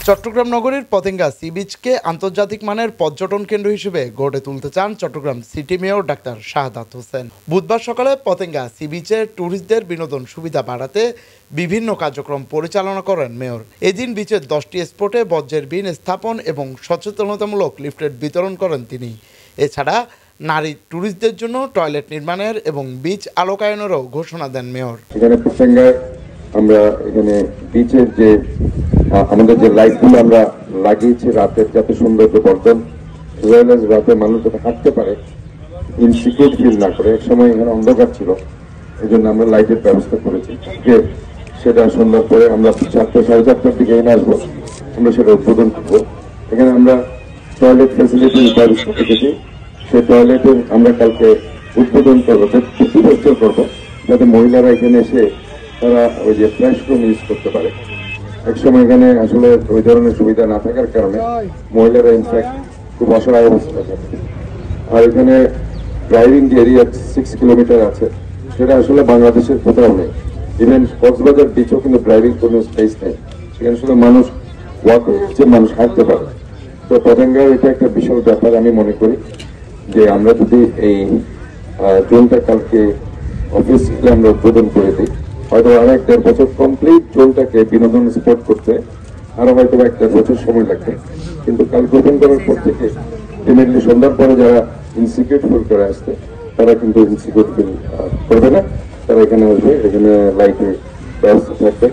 চট্টগ্রাম নগরীর পতেঙ্গা সি বিচকে আন্তর্জাতিক মানের পর্যটন কেন্দ্র হিসেবে গড়ে তুলতে চান Chittagong city mayor doctor Shahadat Hossain. বুধবার সকালে পতেঙ্গা সি বিচে ট্যুরিস্টদের বিনোদন সুবিধা বাড়াতে বিভিন্ন কার্যক্রম পরিচালনা করেন মেয়র। এদিন বিচের 10টি স্পটে বর্জ্যের বিন স্থাপন এবং সচেতনতামূলক লিফলেট বিতরণ করেন তিনি। এছাড়া নারী ট্যুরিস্টদের জন্য টয়লেট নির্মাণের এবং বিচ আলোকায়নেরও ঘোষণা দেন মেয়র। আমরা এখানে বিচের যে আমাদের যে লাইটগুলো আমরা লাগিয়েছি রাতের, যাতে সৌন্দর্য বর্ধন, রাতে মানুষ যাতে হাঁটতে পারে, ইনসিকিউর ফিল না করে। এক সময় এখানে অন্ধকার ছিল, এই জন্য আমরা লাইটের ব্যবস্থা করেছি। সেটা সুন্দর করে আমরা 4:30 দিকে এনে আসবো, আমরা সেটা উদ্বোধন করবো। এখানে আমরা টয়লেট ফ্যাসিলিটির ব্যবস্থা রেখেছি, সেই টয়লেটের আমরা কালকে উদ্বোধন করবো, প্রতিবছর করবো, যাতে মহিলারা এখানে এসে তারা ওই যে ফ্রেশ রুম ইউজ করতে পারে। একসময় এখানে আসলে ওই ধরনের সুবিধা না থাকার কারণে মহিলারা ইনফ্যাক্ট খুব অসহায় অবস্থা থাকে। আর এখানে ড্রাইভিং যে এরিয়া 6 কিলোমিটার আছে, সেটা আসলে বাংলাদেশের কোথাও নেই। ইভেন কক্সবাজার বিচও কিন্তু ড্রাইভিং কোনো স্পেস নেই, সেখানে শুধু মানুষ ওয়াক হচ্ছে, মানুষ হাঁটতে পারে। তো পতেঙ্গার এটা একটা বিশাল ব্যাপার। আমি মনে করি যে আমরা যদি এই জোনটা কালকে অফিসিয়ালি আমরা উদ্বোধন করে দিই, হয়তো আরো 1.5 বছর কমপ্লিট জোনটাকে বিনোদন স্পট করতে আরো হয়তো 1.5 বছর সময় লাগবে। কিন্তু কালকে ওপেন করার পর থেকে ইমিডিয়েটলি সন্ধ্যার পরে যারা ইনসিকিউর ফিল করে আসছে, তারা কিন্তু ইনসিকিউর ফিল করবে না। তারা এখানে আসবে, এখানে লাইটের ব্যবস্থা থাকবে,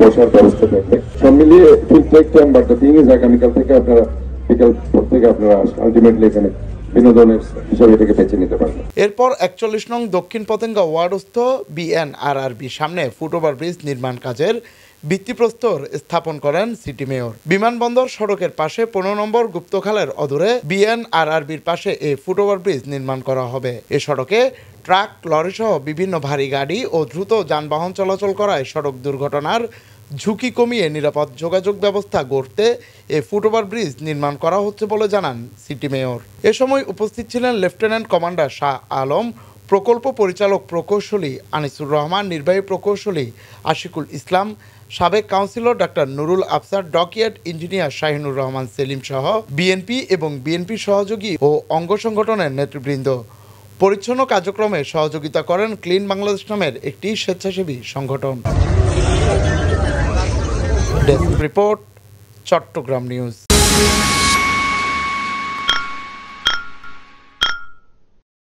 বসার ব্যবস্থা থাকবে, সব মিলিয়ে will take time. But the thing is আগামীকাল থেকে আপনারা বিকাল পর থেকে আপনারা আলটিমেটলি এখানে বিনোদনের হিসাবে এটাকে বেছে নিতে পারবেন। এরপর 41 নং দক্ষিণ পতেঙ্গা ওয়ার্ডস্থ বিএনআরআরবি সামনে ফুটওভার ব্রিজ নির্মাণ কাজের ভিত্তিপ্রস্তর স্থাপন করেন সিটি মেয়র। বিমানবন্দর সড়কের পাশে 15 নম্বর গুপ্তখালের অদূরে বিএনআরআরবির পাশে এই ফুটওভার ব্রিজ নির্মাণ করা হবে। এ সড়কে ট্রাক, লরি সহ বিভিন্ন ভারী গাড়ি ও দ্রুত যানবাহন চলাচল করায় সড়ক দুর্ঘটনার ঝুঁকি কমিয়ে নিরাপদ যোগাযোগ ব্যবস্থা গড়তে এই ফুটওভার ব্রিজ নির্মাণ করা হচ্ছে বলে জানান সিটি মেয়র। এ সময় উপস্থিত ছিলেন লেফটেন্যান্ট কমান্ডার শাহ আলম, প্রকল্প পরিচালক প্রকৌশলী আনিসুর রহমান, নির্বাহী প্রকৌশলী আশিকুল ইসলাম, সাবেক councillor doctor Nurul Afsar, dockyard engineer Shahinur Rahman Selim সহ বিএনপি এবং বিএনপি সহযোগী ও অঙ্গ সংগঠনের নেতৃবৃন্দ। পরিচ্ছন্ন কার্যক্রমে সহযোগিতা করেন ক্লিন বাংলাদেশ নামের একটি স্বেচ্ছাসেবী সংগঠন। Desk report, Chattogram news.